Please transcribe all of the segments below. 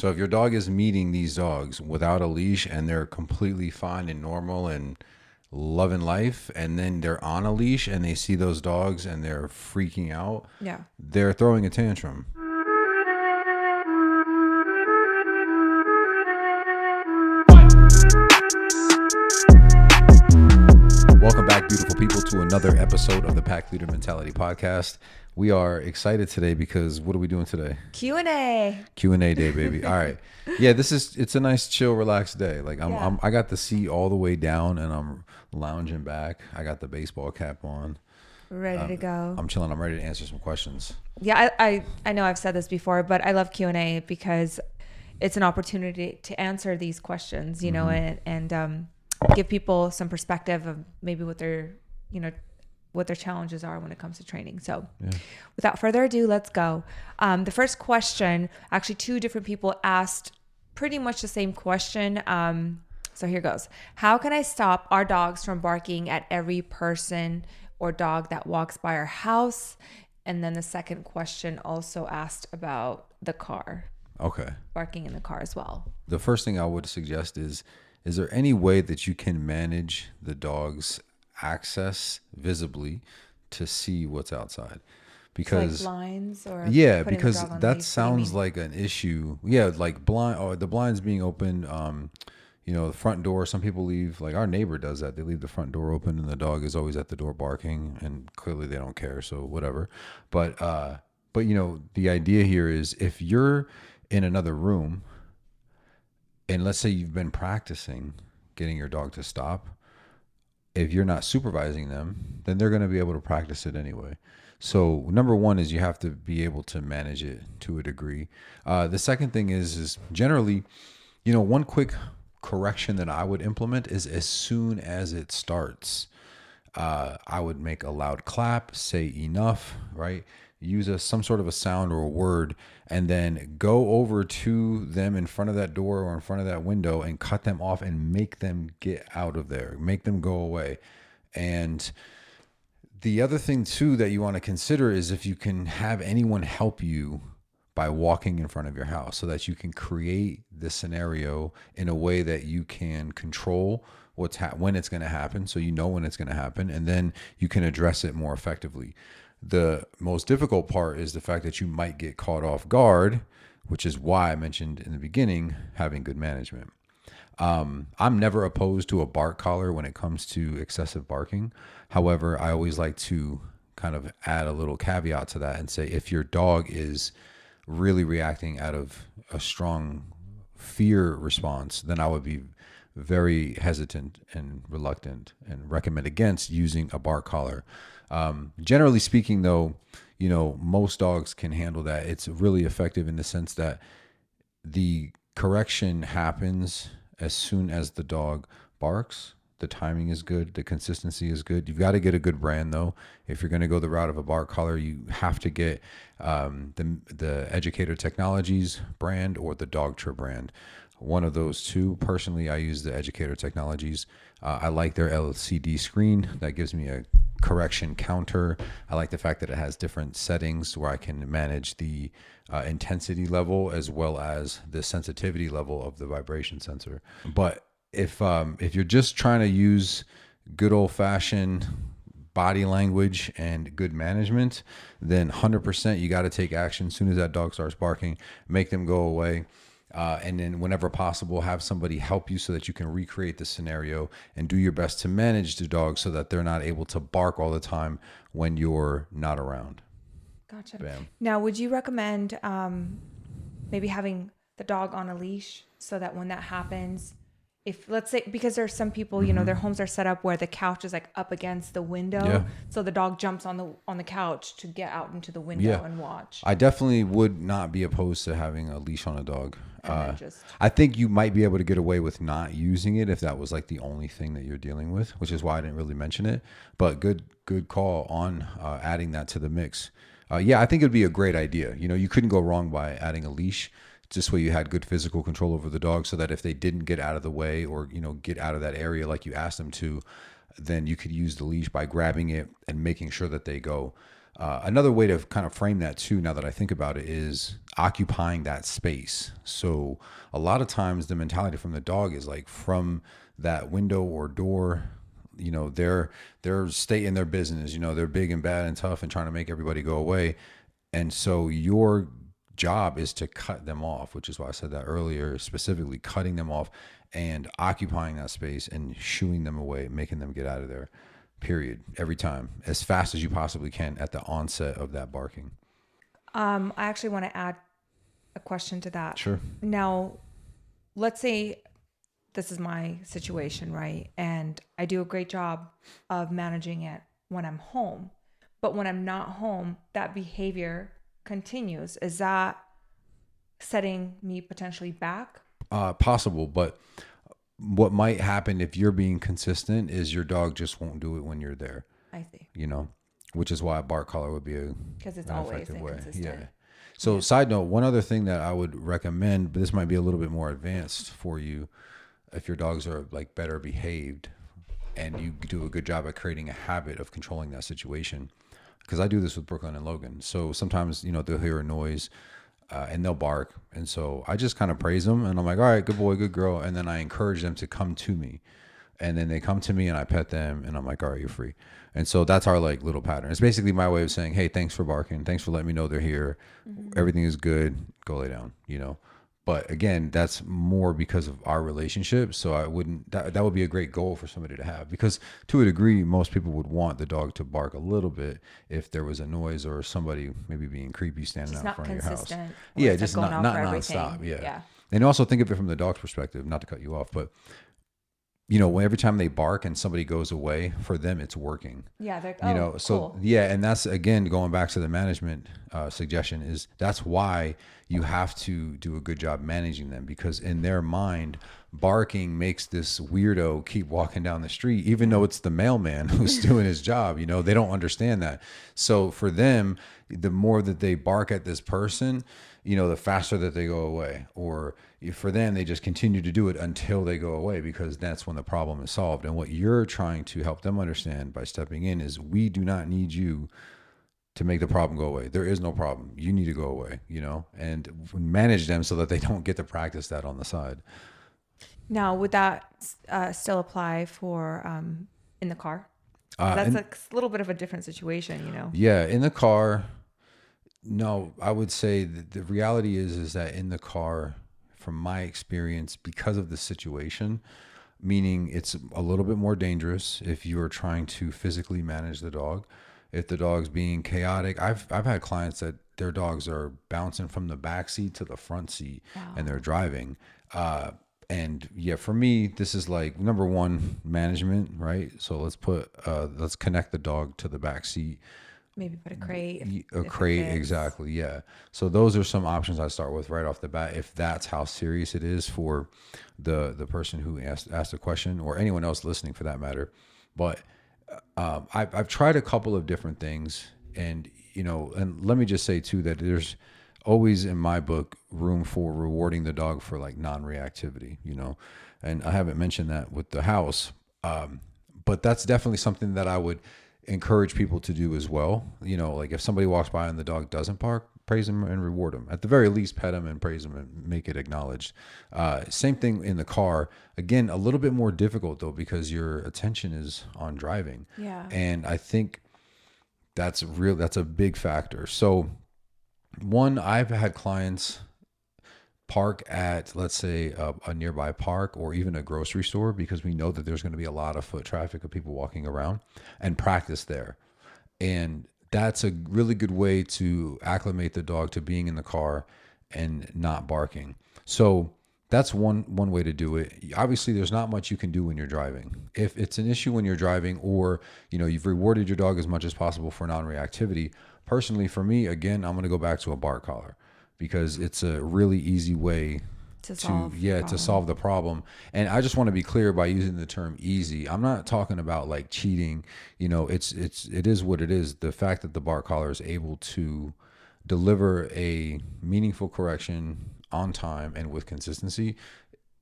So if your dog is meeting these dogs without a leash and they're completely fine and normal and loving life, and then they're on a leash and they see those dogs and they're freaking out, Yeah. they're throwing a tantrum. Welcome back, beautiful people, to another episode of the Pack Leader Mentality Podcast. We are excited today because what are we doing today? Q&A. Q&A day, baby. All right. Yeah, it's a nice, chill, relaxed day. Like I got the seat all the way down and I'm lounging back. I got the baseball cap on. Ready to go. I'm chilling. I'm ready to answer some questions. Yeah, I know I've said this before, but I love Q&A because it's an opportunity to answer these questions, you know, and give people some perspective of maybe what their challenges are when it comes to training. So without further ado, let's go. The first question, actually 2 different people asked pretty much the same question. So here goes. How can I stop our dogs from barking at every person or dog that walks by our house? And then the second question also asked about the car. Okay. Barking in the car as well. The first thing I would suggest is there any way that you can manage the dog's access visibly to see what's outside? Because so like blinds or because that sounds like an issue. Yeah, like the blinds being open. The front door. Some people leave. Like our neighbor does that. They leave the front door open, and the dog is always at the door barking. And clearly they don't care. So whatever. But the idea here is if you're in another room, and let's say you've been practicing getting your dog to stop. If you're not supervising them, then they're going to be able to practice it anyway. So number one is you have to be able to manage it to a degree. The second thing is generally, one quick correction that I would implement is as soon as it starts, I would make a loud clap, say enough, right? Use some sort of a sound or a word, and then go over to them in front of that door or in front of that window and cut them off and make them get out of there, make them go away. And the other thing too that you want to consider is if you can have anyone help you by walking in front of your house so that you can create this scenario in a way that you can control when it's going to happen. So you know when it's going to happen, and then you can address it more effectively. The most difficult part is the fact that you might get caught off guard, which is why I mentioned in the beginning, having good management. I'm never opposed to a bark collar when it comes to excessive barking. However, I always like to kind of add a little caveat to that and say, if your dog is really reacting out of a strong fear response, then I would be very hesitant and reluctant and recommend against using a bark collar. Generally speaking, though, most dogs can handle that. It's really effective in the sense that the correction happens as soon as the dog barks. The timing is good. The consistency is good. You've got to get a good brand, though. If you're going to go the route of a bark collar, you have to get the Educator Technologies brand or the Dogtra brand. One of those two. Personally, I use the Educator Technologies. I like their LCD screen. That gives me a correction counter. I like the fact that it has different settings where I can manage the intensity level as well as the sensitivity level of the vibration sensor. But if you're just trying to use good old-fashioned body language and good management, then 100% you got to take action as soon as that dog starts barking, make them go away. And then whenever possible, have somebody help you so that you can recreate the scenario and do your best to manage the dog so that they're not able to bark all the time when you're not around. Gotcha. Bam. Now, would you recommend maybe having the dog on a leash so that when that happens, if let's say, because there's some people, their homes are set up where the couch is like up against the window. So the dog jumps on the couch to get out into the window and watch. I definitely would not be opposed to having a leash on a dog. I think you might be able to get away with not using it if that was like the only thing that you're dealing with, which is why I didn't really mention it. But good call on adding that to the mix. I think it'd be a great idea. You couldn't go wrong by adding a leash. This way you had good physical control over the dog so that if they didn't get out of the way or, get out of that area like you asked them to, then you could use the leash by grabbing it and making sure that they go. Another way to kind of frame that too, now that I think about it, is occupying that space. So a lot of times the mentality from the dog is like from that window or door, they're stating their business, they're big and bad and tough and trying to make everybody go away. And so your job is to cut them off, which is why I said that earlier, specifically cutting them off and occupying that space and shooing them away, making them get out of there, period, every time, as fast as you possibly can at the onset of that barking. I actually want to add a question to that. Sure. Now, let's say this is my situation, right? And I do a great job of managing it when I'm home. But when I'm not home, that behavior continues. Is that setting me potentially back? Possible, but what might happen if you're being consistent is your dog just won't do it when you're there. I see. Which is why a bark collar would be because it's an always effective way. inconsistent. Yeah. So side note, one other thing that I would recommend, but this might be a little bit more advanced for you, if your dogs are like better behaved and you do a good job at creating a habit of controlling that situation. Because I do this with Brooklyn and Logan. So sometimes, they'll hear a noise and they'll bark. And so I just kind of praise them and I'm like, all right, good boy, good girl. And then I encourage them to come to me. And then they come to me and I pet them and I'm like, all right, you're free. And so that's our like little pattern. It's basically my way of saying, hey, thanks for barking. Thanks for letting me know they're here. Mm-hmm. Everything is good. Go lay down, But again, that's more because of our relationship. So I wouldn't, that would be a great goal for somebody to have, because to a degree, most people would want the dog to bark a little bit if there was a noise or somebody maybe being creepy standing out in front of your house. Yeah, just not nonstop. Yeah. And also think of it from the dog's perspective, not to cut you off, but every time they bark and somebody goes away, for them, it's working. Yeah. They're, so cool. Yeah. And that's, again, going back to the management suggestion, is that's why you have to do a good job managing them, because in their mind, barking makes this weirdo keep walking down the street, even though it's the mailman who's doing his job. They don't understand that. So for them, the more that they bark at this person, the faster that they go away. Or for them, they just continue to do it until they go away, because that's when the problem is solved. And what you're trying to help them understand by stepping in is, we do not need you to make the problem go away. There is no problem. You need to go away, and manage them so that they don't get to practice that on the side. Now, would that still apply for in the car? That's a little bit of a different situation, Yeah, in the car. No, I would say that the reality is that in the car, from my experience, because of the situation, meaning it's a little bit more dangerous if you're trying to physically manage the dog. If the dog's being chaotic, I've had clients that their dogs are bouncing from the back seat to the front seat. Wow. And they're driving. And yeah, for me, this is like number one, management, right? So let's connect the dog to the back seat. Maybe put a crate. A crate, exactly. Yeah. So those are some options I start with right off the bat, if that's how serious it is for the person who asked the question, or anyone else listening for that matter. But I've tried a couple of different things, and and let me just say too that there's always, in my book, room for rewarding the dog for like non-reactivity. And I haven't mentioned that with the house, but that's definitely something that I would encourage people to do as well. Like if somebody walks by and the dog doesn't bark, praise them and reward them. At the very least, pet them and praise them and make it acknowledged. Same thing in the car. Again, a little bit more difficult though, because your attention is on driving. Yeah. And I think that's a big factor. So one, I've had clients park at, let's say, a nearby park or even a grocery store, because we know that there's going to be a lot of foot traffic of people walking around, and practice there. And that's a really good way to acclimate the dog to being in the car and not barking. So that's one way to do it. Obviously, there's not much you can do when you're driving. If it's an issue when you're driving, or you've rewarded your dog as much as possible for non-reactivity. Personally, for me, again, I'm going to go back to a bark collar, because it's a really easy way to solve the problem. And I just want to be clear by using the term easy. I'm not talking about like cheating. It is what it is. The fact that the bark collar is able to deliver a meaningful correction on time and with consistency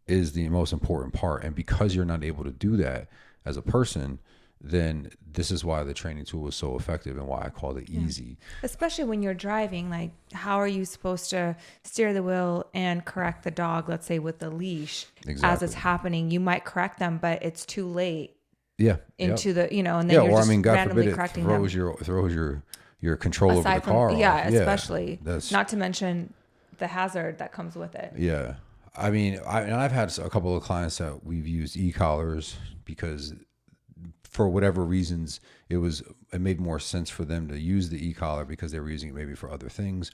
is the most important part. And because you're not able to do that as a person, then this is why the training tool was so effective and why I called it easy. Especially when you're driving, like how are you supposed to steer the wheel and correct the dog, let's say with the leash as it's happening? You might correct them, but it's too late. Yeah. Into the, and then you're just God randomly forbid correcting it throws your control over the car off. Especially. Not to mention the hazard that comes with it. Yeah. I mean, I've had a couple of clients that we've used e-collars because for whatever reasons, it made more sense for them to use the e-collar because they were using it maybe for other things.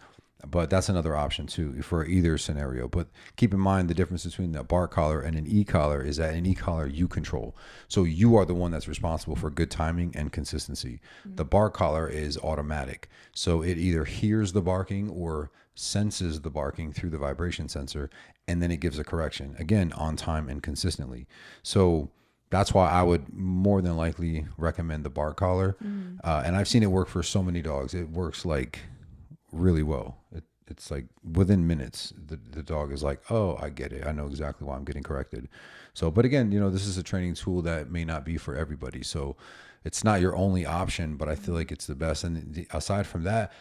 But that's another option too for either scenario. But keep in mind the difference between the bark collar and an e-collar is that an e-collar you control. So you are the one that's responsible for good timing and consistency. Mm-hmm. The bark collar is automatic. So it either hears the barking or senses the barking through the vibration sensor, and then it gives a correction, again, on time and consistently. So that's why I would more than likely recommend the bark collar. Mm-hmm. And I've seen it work for so many dogs. It works like really well. It's like within minutes, the dog is like, oh, I get it. I know exactly why I'm getting corrected. So, but again, this is a training tool that may not be for everybody. So it's not your only option, but I feel like it's the best. And aside from that,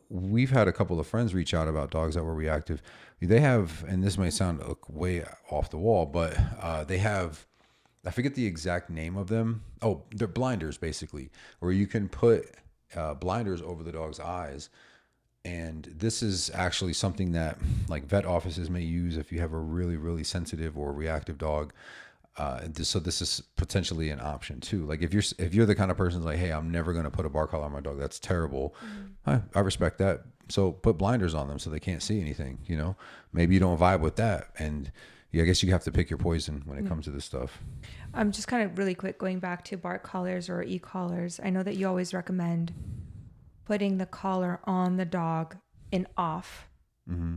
we've had a couple of friends reach out about dogs that were reactive. They have, and this may sound way off the wall, but they have, I forget the exact name of them. Oh, they're blinders basically, where you can put blinders over the dog's eyes. And this is actually something that like vet offices may use if you have a really, really sensitive or reactive dog. So this is potentially an option too. Like if you're the kind of person who's like, hey, I'm never going to put a bark collar on my dog. That's terrible. Mm-hmm. I respect that. So put blinders on them so they can't see anything. Maybe you don't vibe with that. And I guess you have to pick your poison when it comes to this stuff. Just kind of really quick, going back to bark collars or e-collars. I know that you always recommend putting the collar on the dog and off, mm-hmm.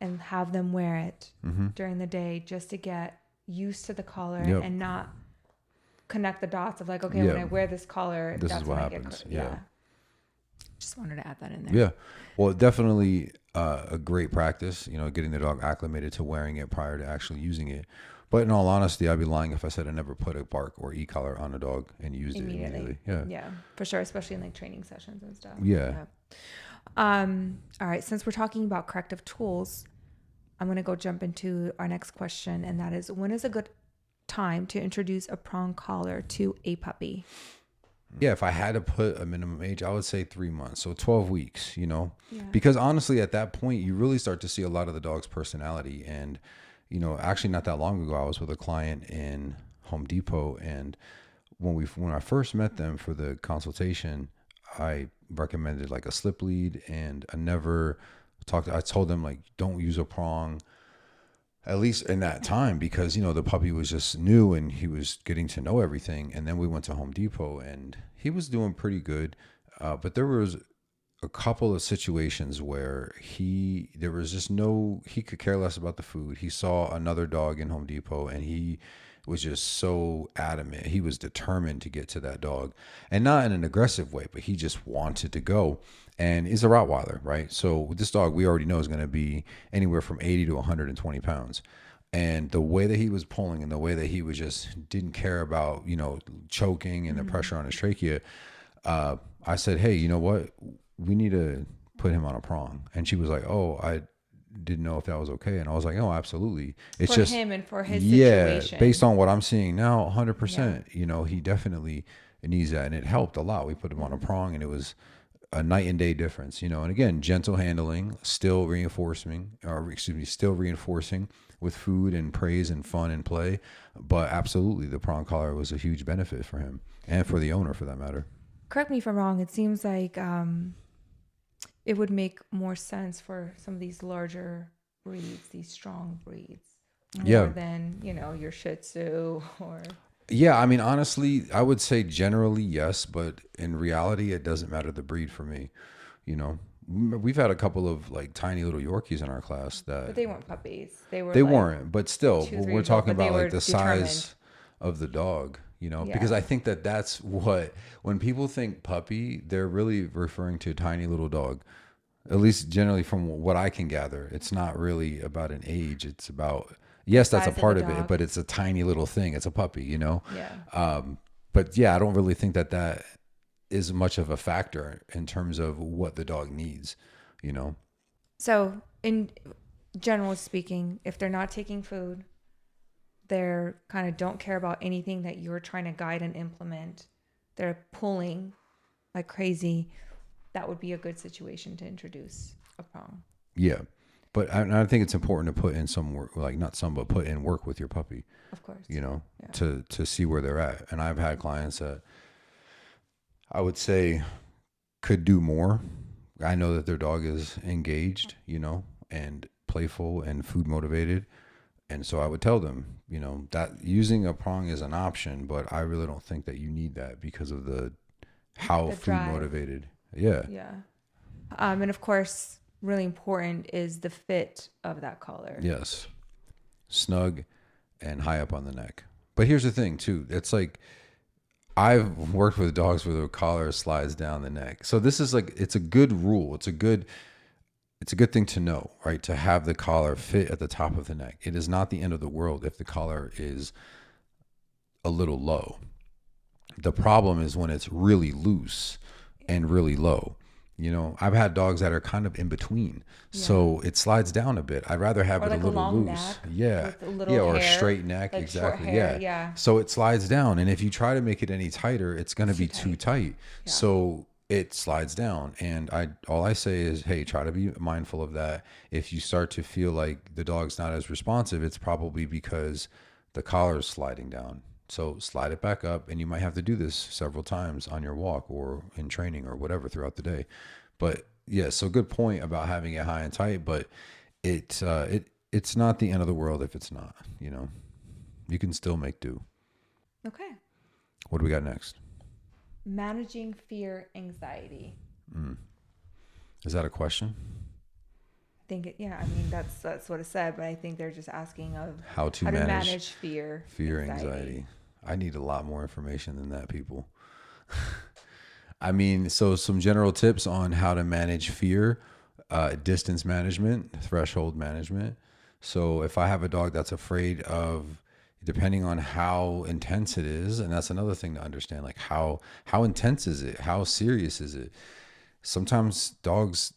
and have them wear it mm-hmm. during the day just to get used to the collar and not connect the dots of like, okay, when I wear this collar, this is what happens. Just wanted to add that in there. Yeah. Well, definitely a great practice, getting the dog acclimated to wearing it prior to actually using it. But in all honesty, I'd be lying if I said I never put a bark or e-collar on a dog and used it immediately. Yeah, for sure, especially in like training sessions and stuff. Yeah. All right, since we're talking about corrective tools, I'm going to go jump into our next question, and that is, when is a good time to introduce a prong collar to a puppy? Yeah, if I had to put a minimum age, I would say 3 months. So 12 weeks, because honestly, at that point, you really start to see a lot of the dog's personality. And actually not that long ago, I was with a client in Home Depot, and when I first met them for the consultation, I recommended like a slip lead, and I told them like, don't use a prong, at least in that time, because, the puppy was just new and he was getting to know everything. And then we went to Home Depot and he was doing pretty good. But there was a couple of situations where he could care less about the food. He saw another dog in Home Depot and he was just so adamant. He was determined to get to that dog, and not in an aggressive way, but he just wanted to go. And he's a Rottweiler, right? So with this dog, we already know is going to be anywhere from 80 to 120 pounds. And the way that he was pulling and the way that he was just didn't care about, choking and the pressure on his trachea. I said, hey, you know what? We need to put him on a prong. And she was like, oh, I didn't know if that was okay. And I was like, oh, absolutely. It's for him and for his situation. Based on what I'm seeing now, 100%, he definitely needs that. And it helped a lot. We put him on a prong and it was a night and day difference, and again, gentle handling, still reinforcing with food and praise and fun and play. But absolutely, the prong collar was a huge benefit for him and for the owner for that matter. Correct me if I'm wrong. It seems like it would make more sense for some of these larger breeds, these strong breeds, more than, your Shih Tzu or... Yeah, I mean, honestly, I would say generally yes, but in reality, it doesn't matter the breed for me. We've had a couple of like tiny little Yorkies in our class but they weren't puppies. They weren't, but still, we're talking about like the size of the dog. Because I think that's what, when people think puppy, they're really referring to a tiny little dog. At least generally from what I can gather, it's not really about an age. It's about, yes, that's a part of it, but it's a tiny little thing. It's a puppy, Yeah. But yeah, I don't really think that that is much of a factor in terms of what the dog needs, you know? So, in general speaking, if they're not taking food, they're kind of don't care about anything that you're trying to guide and implement, they're pulling like crazy, that would be a good situation to introduce a prong. Yeah. But I think it's important to put in some work, like not some, but put in work with your puppy, Of course. you know, Yeah. to see where they're at. And I've had clients that I would say could do more. I know that their dog is engaged, you know, and playful and food motivated. And so I would tell them, you know, that using a prong is an option, but I really don't think that you need that because of the how The food drive. motivated. Yeah. Yeah. And of course, really important is the fit of that collar. Yes. Snug and high up on the neck. But here's the thing too. It's like I've worked with dogs where the collar slides down the neck. So this is like it's a good rule. It's a good thing to know, right? To have the collar fit at the top of the neck. It is not the end of the world if the collar is a little low. The problem is when it's really loose and really low. You know, I've had dogs that are kind of in between. Yeah. So it slides down a bit. I'd rather have Or it like a little long loose. neck Yeah. with a little Yeah, or a hair, straight neck. like short Exactly. hair, Yeah. yeah. So it slides down. And if you try to make it any tighter, it's going to be too tight. Yeah. So it slides down. And all I say is, hey, try to be mindful of that. If you start to feel like the dog's not as responsive, it's probably because the collar is sliding down. So slide it back up, and you might have to do this several times on your walk or in training or whatever throughout the day. But yeah, so good point about having it high and tight, but it's not the end of the world if it's not, you know. You can still make do. Okay. What do we got next? Managing fear, anxiety. Is that a question? I think I mean that's what it said, but I think they're just asking of How to manage fear, anxiety. I need a lot more information than that, people. I mean, so some general tips on how to manage fear, distance management, threshold management. So if I have a dog that's afraid of, depending on how intense it is, and that's another thing to understand, like how intense is it? How serious is it? Sometimes dogs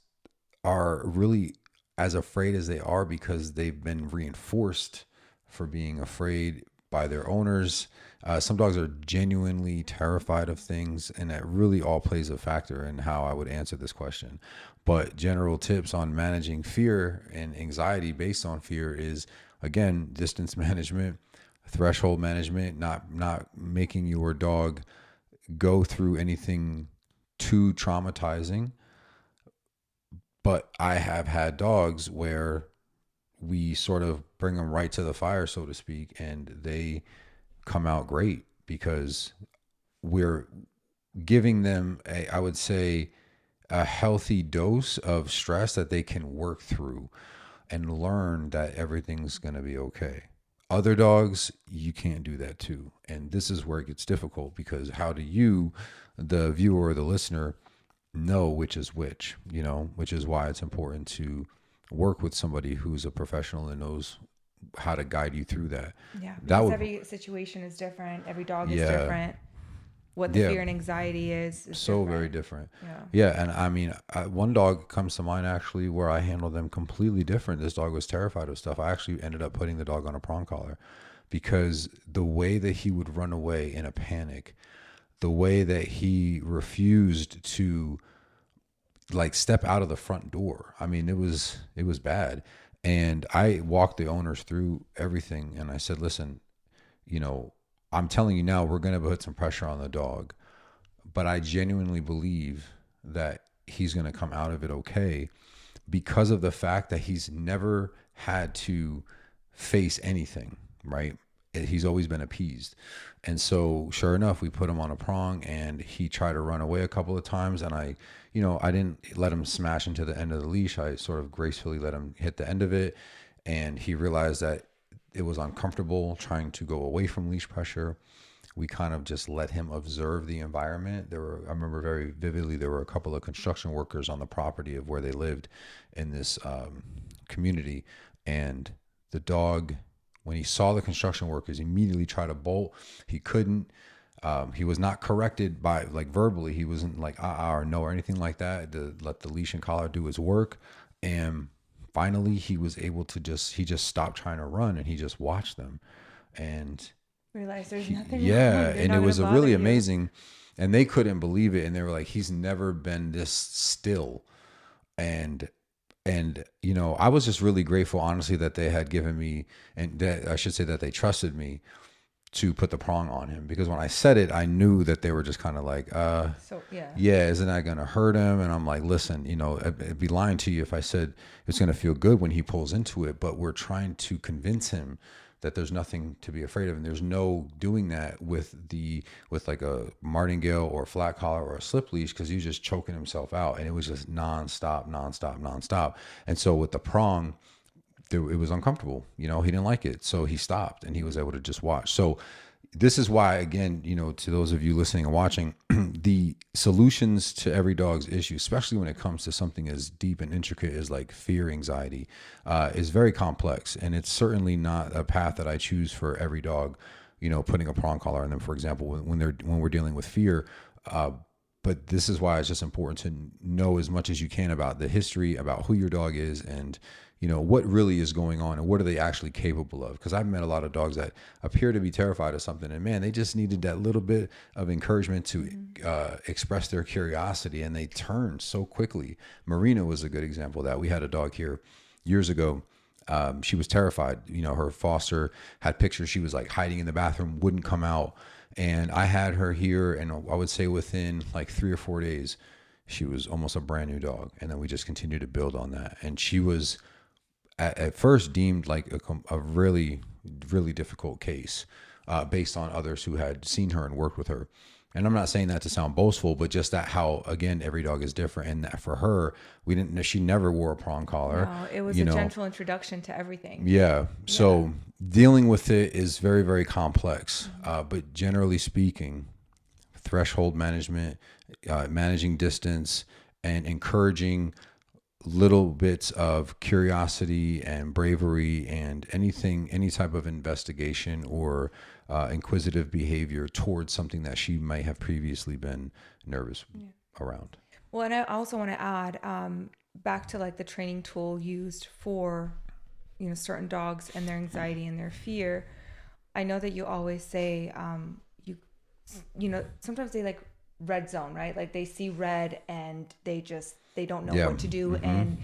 are really as afraid as they are because they've been reinforced for being afraid by their owners. Some dogs are genuinely terrified of things, and that really all plays a factor in how I would answer this question. But general tips on managing fear and anxiety based on fear is, again, distance management, threshold management, not making your dog go through anything too traumatizing. But I have had dogs where we sort of bring them right to the fire, so to speak, and they come out great because we're giving them I would say, a healthy dose of stress that they can work through and learn that everything's going to be okay. Other dogs, you can't do that too. And this is where it gets difficult because how do you, the viewer or the listener, know which is which, you know, which is why it's important to work with somebody who's a professional and knows how to guide you through that. Yeah, That because would, every situation is different. Every dog is yeah, different. What the yeah, fear and anxiety is so different. very different. Yeah. Yeah, and I mean, one dog comes to mind actually where I handled them completely different. This dog was terrified of stuff. I actually ended up putting the dog on a prong collar because the way that he would run away in a panic, the way that he refused to like step out of the front door. I mean, it was bad. And I walked the owners through everything and I said, listen, you know, I'm telling you now, we're going to put some pressure on the dog, but I genuinely believe that he's going to come out of it okay because of the fact that he's never had to face anything, right? He's always been appeased. And so sure enough, we put him on a prong and he tried to run away a couple of times. And I didn't let him smash into the end of the leash. I sort of gracefully let him hit the end of it. And he realized that it was uncomfortable trying to go away from leash pressure. We kind of just let him observe the environment. I remember very vividly, there were a couple of construction workers on the property of where they lived in this community. And the dog, when he saw the construction workers, immediately tried to bolt. He couldn't. He was not corrected by like verbally. He wasn't like or no or anything like that to let the leash and collar do his work. And finally, he was able to he just stopped trying to run and he just watched them. And Realize there's nothing yeah, wrong. They're and not it gonna was a bother really you. amazing. And they couldn't believe it. And they were like, he's never been this still. And you know, I was just really grateful, honestly, that they had given me, and that I should say that they trusted me to put the prong on him, because when I said it, I knew that they were just kind of like, So yeah. yeah, isn't that going to hurt him? And I'm like, listen, you know, it'd be lying to you if I said it's going to feel good when he pulls into it, but we're trying to convince him that there's nothing to be afraid of. And there's no doing that with like a martingale or a flat collar or a slip leash, because he's just choking himself out. And it was just nonstop, nonstop, nonstop. And so with the prong, it was uncomfortable. You know, he didn't like it. So he stopped and he was able to just watch. So this is why, again, you know, to those of you listening and watching, the solutions to every dog's issue, especially when it comes to something as deep and intricate as like fear, anxiety, is very complex. And it's certainly not a path that I choose for every dog, you know, putting a prong collar on them, for example, when we're dealing with fear. But this is why it's just important to know as much as you can about the history, about who your dog is, and you know what really is going on and what are they actually capable of. Because I've met a lot of dogs that appear to be terrified of something, and man, they just needed that little bit of encouragement to express their curiosity, and they turn so quickly. Marina was a good example of that. We had a dog here years ago. She was terrified. You know, her foster had pictures. She was like hiding in the bathroom, wouldn't come out. And I had her here, and I would say within like 3 or 4 days, she was almost a brand new dog. And then we just continued to build on that. And she was at first deemed like a really, really difficult case based on others who had seen her and worked with her. And I'm not saying that to sound boastful, but just that how, again, every dog is different. And that for her, she never wore a prong collar. No, it was you a know, gentle introduction to everything. yeah. Yeah. So dealing with it is very, very complex. But generally speaking, threshold management, managing distance, and encouraging little bits of curiosity and bravery and any type of investigation or inquisitive behavior towards something that she might have previously been nervous around. Well, and I also want to add back to like the training tool used for, you know, certain dogs and their anxiety and their fear. I know that you always say, you know, sometimes they like red zone, right? Like they see red and they don't know what to do. And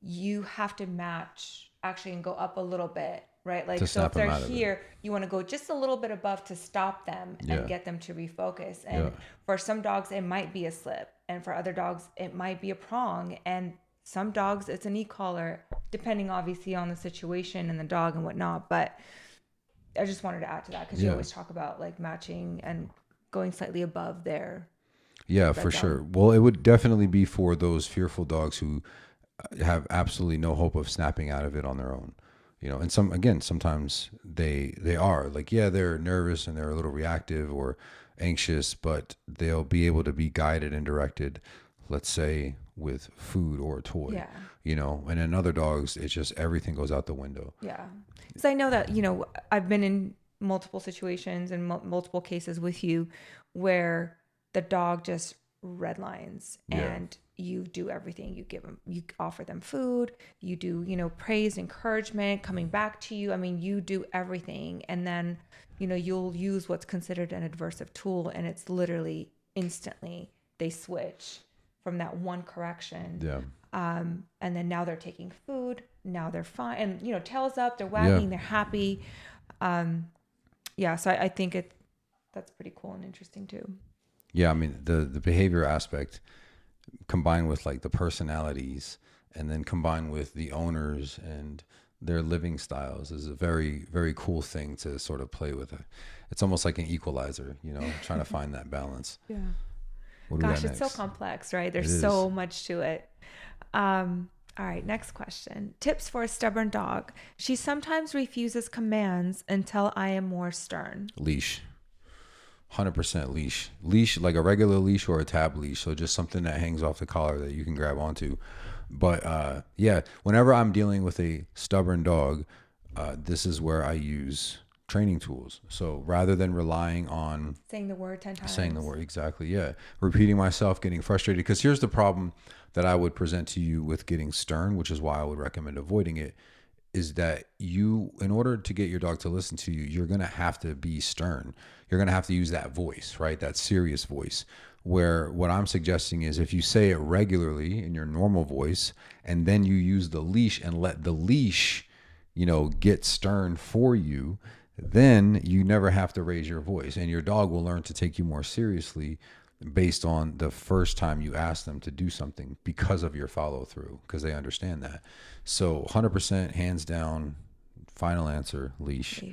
you have to match actually and go up a little bit, right? Like, so if they're here, you want to go just a little bit above to stop them and get them to refocus. And for some dogs, it might be a slip. And for other dogs, it might be a prong. And some dogs, it's an e-collar, depending obviously on the situation and the dog and whatnot. But I just wanted to add to that because you always talk about like matching and going slightly above there. Yeah, for sure. Well, it would definitely be for those fearful dogs who have absolutely no hope of snapping out of it on their own. You know, and sometimes they are like, yeah, they're nervous and they're a little reactive or anxious, but they'll be able to be guided and directed, let's say with food or a toy. Yeah. You know, and in other dogs, it's just everything goes out the window. Yeah. Because I know that, you know, I've been in multiple situations and multiple cases with you where the dog just redlines and you do everything. You offer them food, you do, you know, praise, encouragement, coming back to you. I mean, you do everything. And then, you know, you'll use what's considered an adversive tool and it's literally instantly they switch from that one correction. Yeah. And then now they're taking food, now they're fine. And, you know, tails up, they're wagging, they're happy. So I think that's pretty cool and interesting too. Yeah, I mean the behavior aspect combined with like the personalities and then combined with the owners and their living styles is a very, very cool thing to sort of play with. It's almost like an equalizer, you know, trying to find that balance. Yeah. What Gosh, it's so complex, right? There's so much to it. All right, next question. Tips for a stubborn dog. She sometimes refuses commands until I am more stern. Leash. 100% leash. Leash, like a regular leash or a tab leash. So just something that hangs off the collar that you can grab onto. But whenever I'm dealing with a stubborn dog, this is where I use training tools. So rather than relying on saying the word 10 times. Saying the word, exactly, yeah. Repeating myself, getting frustrated. Because here's the problem that I would present to you with getting stern, which is why I would recommend avoiding it, is that you, in order to get your dog to listen to you, you're going to have to be stern. You're going to have to use that voice, right? That serious voice. Where what I'm suggesting is if you say it regularly in your normal voice, and then you use the leash and let the leash, get stern for you, then you never have to raise your voice, and your dog will learn to take you more seriously based on the first time you ask them to do something because of your follow through, because they understand that. So 100% hands down, final answer, leash.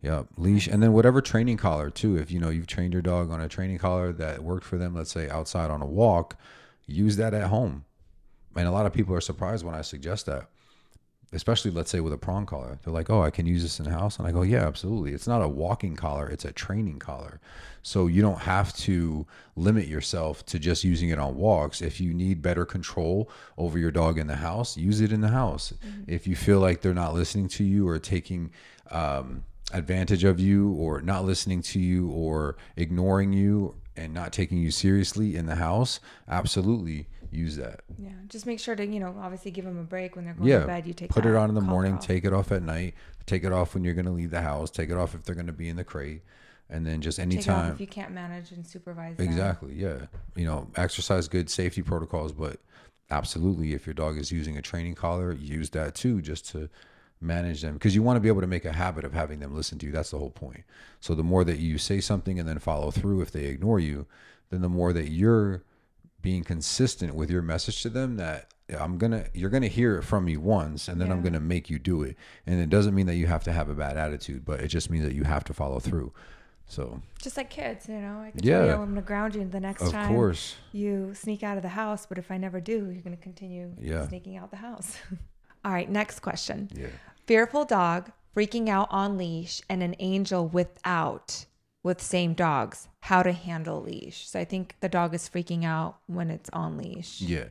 Yep, leash. And then whatever training collar too. If you've trained your dog on a training collar that worked for them, let's say outside on a walk, use that at home. And a lot of people are surprised when I suggest that, especially let's say with a prong collar. They're like, oh, I can use this in the house. And I go, yeah, absolutely. It's not a walking collar, it's a training collar. So you don't have to limit yourself to just using it on walks. If you need better control over your dog in the house, use it in the house. If you feel like they're not listening to you or taking advantage of you or not listening to you or ignoring you and not taking you seriously in the house, absolutely use that. Yeah, just make sure to obviously give them a break when they're going to bed. You Put it on in the morning, take it off at night, take it off when you're going to leave the house, take it off if they're going to be in the crate, and then just anytime. Take it off if you can't manage and supervise exactly them. Yeah, exercise good safety protocols, but absolutely, if your dog is using a training collar, use that too, just to manage them, because you want to be able to make a habit of having them listen to you. That's the whole point. So the more that you say something and then follow through if they ignore you, then the more that you're being consistent with your message to them, that you're gonna hear it from me once, and then I'm gonna make you do it. And it doesn't mean that you have to have a bad attitude, but it just means that you have to follow through. So just like kids, I can tell you I'm gonna ground you the next time. Of course. You sneak out of the house, but if I never do, you're gonna continue sneaking out the house. All right, next question. Yeah. Fearful dog freaking out on leash and an angel with same dogs. How to handle leash. So I think the dog is freaking out when it's on leash. Yeah.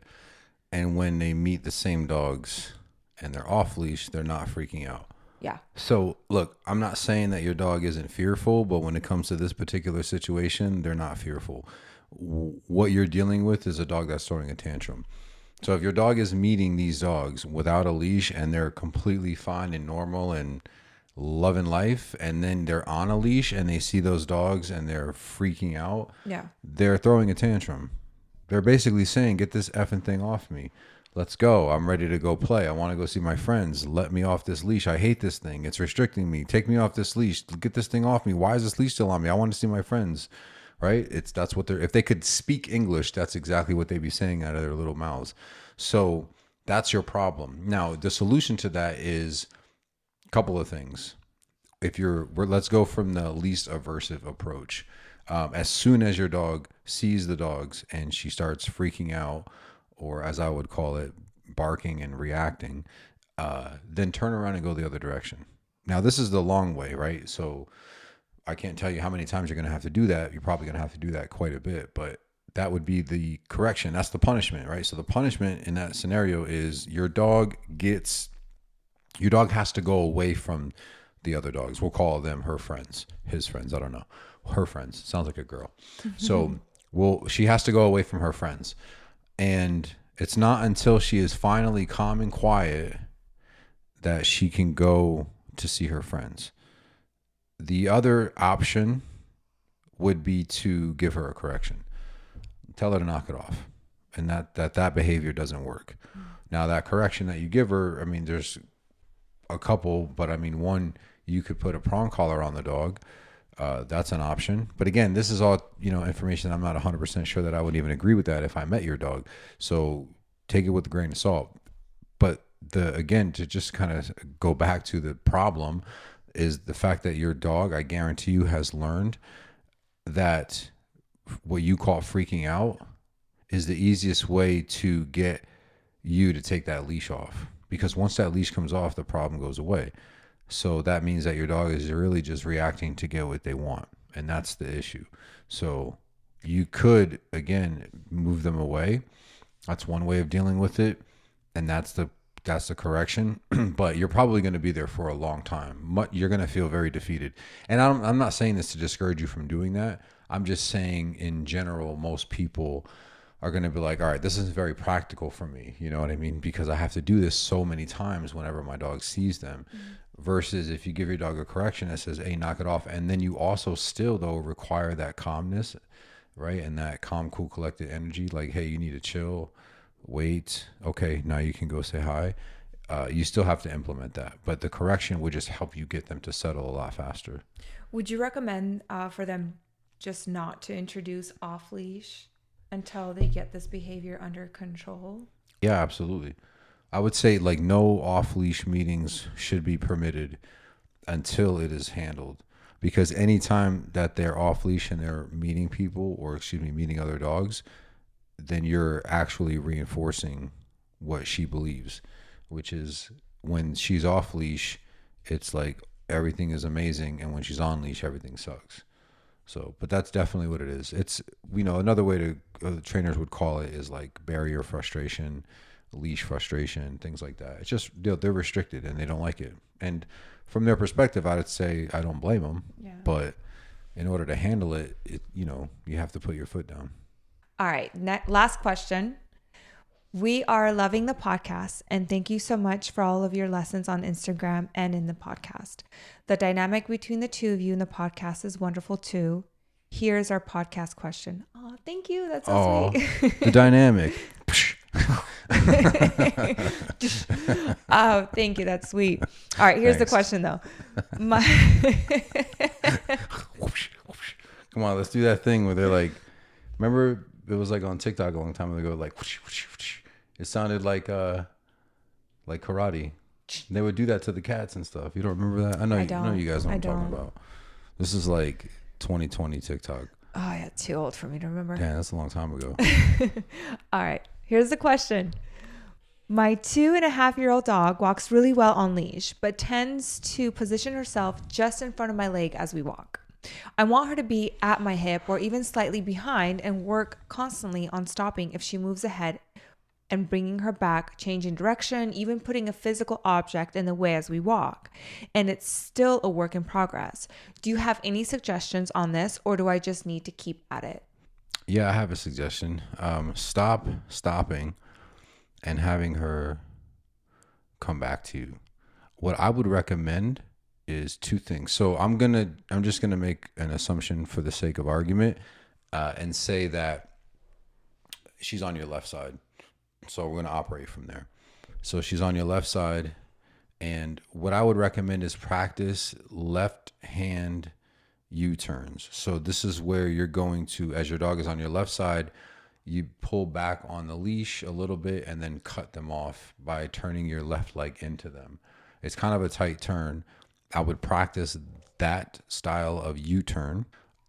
And when they meet the same dogs and they're off leash, they're not freaking out. Yeah. So look, I'm not saying that your dog isn't fearful, but when it comes to this particular situation, they're not fearful. What you're dealing with is a dog that's throwing a tantrum. So if your dog is meeting these dogs without a leash and they're completely fine and normal and loving life, and then they're on a leash and they see those dogs and they're freaking out, they're throwing a tantrum. They're basically saying, get this effing thing off me. Let's go. I'm ready to go play. I want to go see my friends. Let me off this leash. I hate this thing. It's restricting me. Take me off this leash. Get this thing off me. Why is this leash still on me? I want to see my friends. Right? That's what if they could speak English, that's exactly what they'd be saying out of their little mouths. So that's your problem. Now, the solution to that is a couple of things. Let's go from the least aversive approach. As soon as your dog sees the dogs and she starts freaking out, or as I would call it, barking and reacting, then turn around and go the other direction. Now, this is the long way, right? So I can't tell you how many times you're going to have to do that. You're probably going to have to do that quite a bit, but that would be the correction. That's the punishment, right? So the punishment in that scenario is your dog has to go away from the other dogs. We'll call them her friends, his friends. I don't know. Her friends. Sounds like a girl. So she has to go away from her friends. And it's not until she is finally calm and quiet that she can go to see her friends. The other option would be to give her a correction. Tell her to knock it off. And that behavior doesn't work. Now, that correction that you give her, there's a couple, but one, you could put a prong collar on the dog. That's an option. But again, this is all, information. I'm not 100% sure that I would even agree with that if I met your dog. So take it with a grain of salt. But to just kind of go back to the problem, is the fact that your dog, I guarantee you, has learned that what you call freaking out is the easiest way to get you to take that leash off. Because once that leash comes off, the problem goes away. So that means that your dog is really just reacting to get what they want. And that's the issue. So you could, again, move them away. That's one way of dealing with it. And that's the that's the correction. But you're probably going to be there for a long time. You're going to feel very defeated. And I'm not saying this to discourage you from doing that. I'm just saying in general, most people are going to be like, all right, this isn't very practical for me. You know what I mean? Because I have to do this so many times whenever my dog sees them. Versus if you give your dog a correction that says, hey, knock it off. And then you also still, though, require that calmness, right? And that calm, cool, collected energy. Like, hey, you need to chill, wait. Okay, now you can go say hi. You still have to implement that. But the correction would just help you get them to settle a lot faster. Would you recommend for them just not to introduce off leash until they get this behavior under control? Yeah, absolutely. I would say like no off leash meetings should be permitted until it is handled. Because anytime that they're off leash and they're meeting people, or excuse me, meeting other dogs, then you're actually reinforcing what she believes, which is when she's off leash, it's like everything is amazing. And when she's on leash, everything sucks. So, but that's definitely what it is. It's, another way to trainers would call it is like barrier frustration, leash frustration, things like that. It's just they're restricted and they don't like it. And from their perspective, I would say I don't blame them. Yeah. But in order to handle it, you have to put your foot down. All right. Last question. We are loving the podcast, and thank you so much for all of your lessons on Instagram and in the podcast. The dynamic between the two of you in the podcast is wonderful too. Here's our podcast question. Oh, thank you. That's so sweet. The dynamic. Oh, thank you. That's sweet. All right. Here's the question though. Come on, let's do that thing where they're like, remember it was like on TikTok a long time ago, like it sounded like karate. They would do that to the cats and stuff. You don't remember that? I know you guys know what I'm talking about. This is like 2020 TikTok. Oh yeah, too old for me to remember. Yeah, that's a long time ago. All right, here's the question. My 2.5-year-old dog walks really well on leash, but tends to position herself just in front of my leg as we walk. I want her to be at my hip or even slightly behind and work constantly on stopping if she moves ahead and bringing her back, changing direction, even putting a physical object in the way as we walk. And it's still a work in progress. Do you have any suggestions on this, or do I just need to keep at it? Yeah, I have a suggestion. Stopping and having her come back to you. What I would recommend is two things. So I'm just gonna make an assumption for the sake of argument, and say that she's on your left side. So we're gonna operate from there. So she's on your left side, and what I would recommend is practice left hand U-turns. So this is where you're going to, as your dog is on your left side, you pull back on the leash a little bit and then cut them off by turning your left leg into them. It's kind of a tight turn. I would practice that style of U-turn.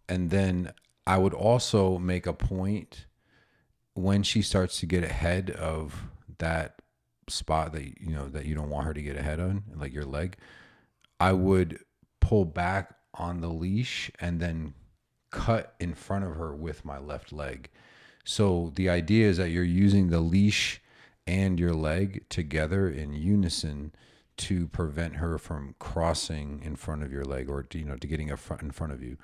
And then I would also make a point when she starts to get ahead of that spot that you don't want her to get ahead on, like your leg, I would pull back on the leash and then cut in front of her with my left leg. So the idea is that you're using the leash and your leg together in unison to prevent her from crossing in front of your leg, or to getting in front of you.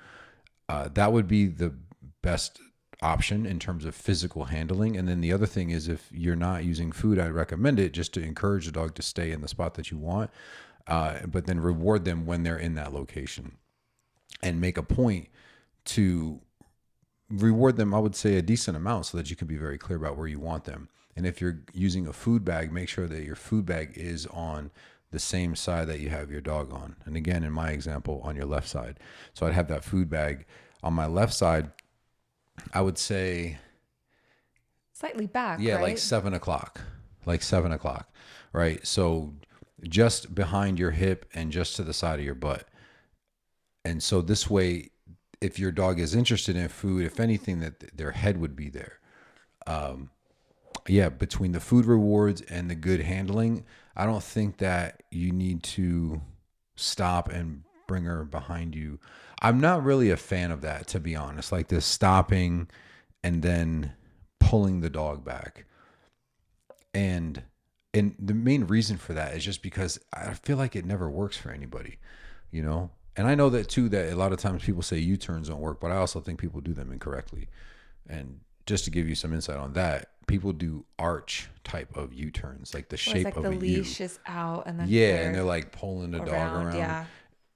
That would be the best option in terms of physical handling. And then the other thing is, if you're not using food, I'd recommend it just to encourage the dog to stay in the spot that you want, but then reward them when they're in that location, and make a point to reward them, I would say, a decent amount, so that you can be very clear about where you want them. And if you're using a food bag, make sure that your food bag is on the same side that you have your dog on. And again, in my example, on your left side. So I'd have that food bag on my left side. I would say slightly back. Yeah, right? like 7 o'clock. Right? So just behind your hip and just to the side of your butt. And so this way, if your dog is interested in food, if anything, that their head would be there. Between the food rewards and the good handling, I don't think that you need to stop and bring her behind you. I'm not really a fan of that, to be honest, like this stopping and then pulling the dog back. And And the main reason for that is just because I feel like it never works for anybody, you know? And I know that too, that a lot of times people say U-turns don't work, but I also think people do them incorrectly. And just to give you some insight on that, people do arch type of U-turns, like the shape like of the a U. leash is out and then Yeah, and they're like pulling the dog around. Yeah.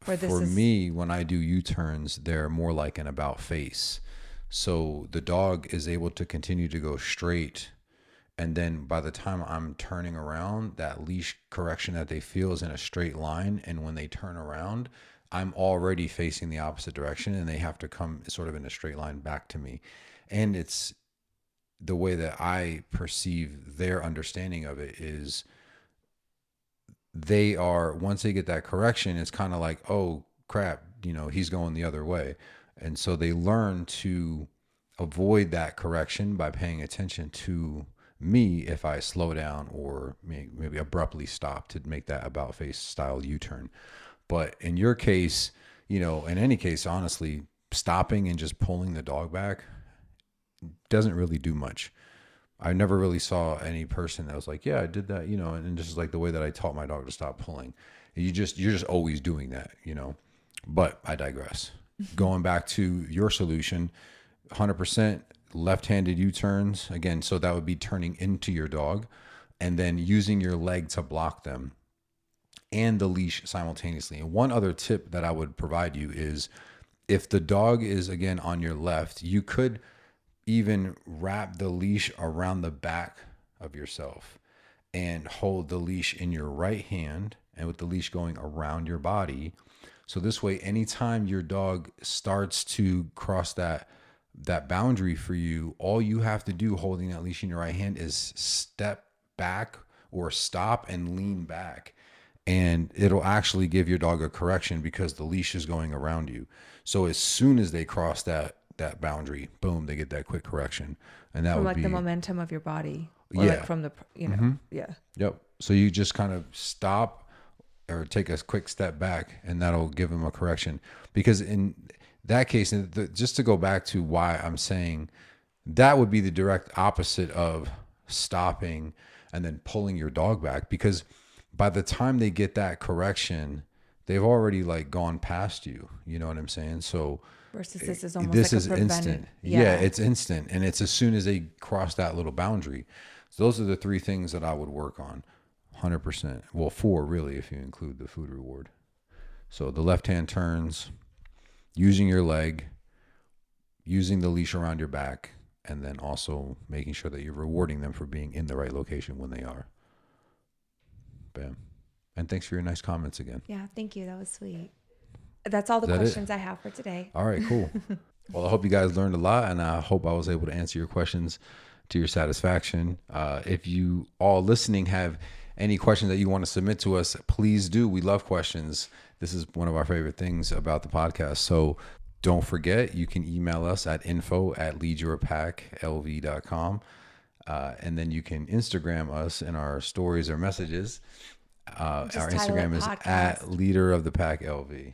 Where this For is me, when I do U-turns, they're more like an about face. So the dog is able to continue to go straight. And then by the time I'm turning around, that leash correction that they feel is in a straight line. And when they turn around, I'm already facing the opposite direction and they have to come sort of in a straight line back to me. And it's the way that I perceive their understanding of it is they are, once they get that correction, it's kind of like, oh crap, you know, he's going the other way. And so they learn to avoid that correction by paying attention to me if I slow down or maybe abruptly stop to make that about face style U-turn. But in your case, you know, in any case, honestly, stopping and just pulling the dog back doesn't really do much. I never really saw any person that was like, yeah, I did that, you know, and just like the way that I taught my dog to stop pulling. You're just always doing that, you know. But I digress. Going back to your solution, 100% left-handed U-turns again. So that would be turning into your dog and then using your leg to block them and the leash simultaneously. And one other tip that I would provide you is if the dog is again on your left, you could even wrap the leash around the back of yourself and hold the leash in your right hand and with the leash going around your body. So this way, anytime your dog starts to cross that boundary for you, all you have to do holding that leash in your right hand is step back or stop and lean back. And it'll actually give your dog a correction because the leash is going around you. So as soon as they cross that boundary, boom, they get that quick correction. And that from would like be the momentum of your body. Or yeah. like from the, you know, yeah. Yep. So you just kind of stop or take a quick step back and that'll give them a correction. Because in that case, just to go back to why I'm saying that would be the direct opposite of stopping and then pulling your dog back, because by the time they get that correction, they've already like gone past you. You know what I'm saying? So versus this is almost this like is a instant. Yeah, it's instant. And it's as soon as they cross that little boundary. So those are the three things that I would work on 100%. Well, 4 really, if you include the food reward. So the left hand turns, using your leg, using the leash around your back, and then also making sure that you're rewarding them for being in the right location when they are. Bam. And thanks for your nice comments again. Yeah, thank you. That was sweet. That's all the questions I have for today. All right, cool. Well, I hope you guys learned a lot, and I hope I was able to answer your questions to your satisfaction. If you all listening have any questions that you want to submit to us, please do. We love questions. This is one of our favorite things about the podcast. So don't forget, you can email us at info@leadyourpacklv.com. And then you can Instagram us in our stories or messages. Our Instagram is at Leader of the Pack LV.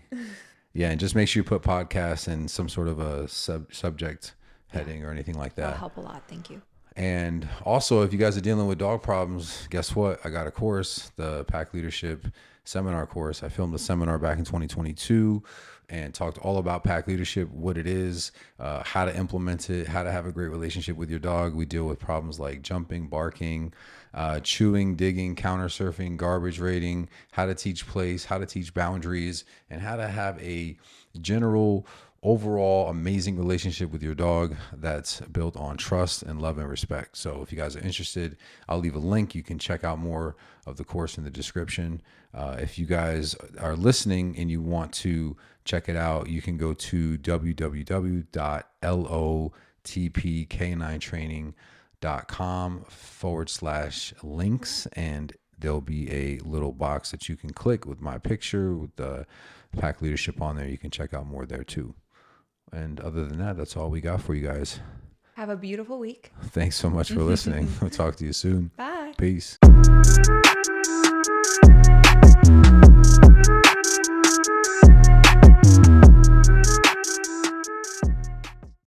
Yeah, and just make sure you put podcast in some sort of a subject heading or anything like that. That'll help a lot. Thank you. And also, if you guys are dealing with dog problems, guess what? I got a course, the Pack Leadership Seminar course. I filmed a seminar back in 2022 and talked all about pack leadership, what it is, how to implement it, how to have a great relationship with your dog. We deal with problems like jumping, barking, chewing, digging, counter surfing, garbage rating, how to teach place, how to teach boundaries, and how to have a general overall amazing relationship with your dog that's built on trust and love and respect. So if you guys are interested, I'll leave a link. You can check out more of the course in the description. If you guys are listening and you want to check it out, you can go to www.lotpk9training.com/links, and there'll be a little box that you can click with my picture with the pack leadership on there. You can check out more there too. And other than that, that's all we got for you guys. Have a beautiful week. Thanks so much for listening. We'll talk to you soon. Bye. Peace.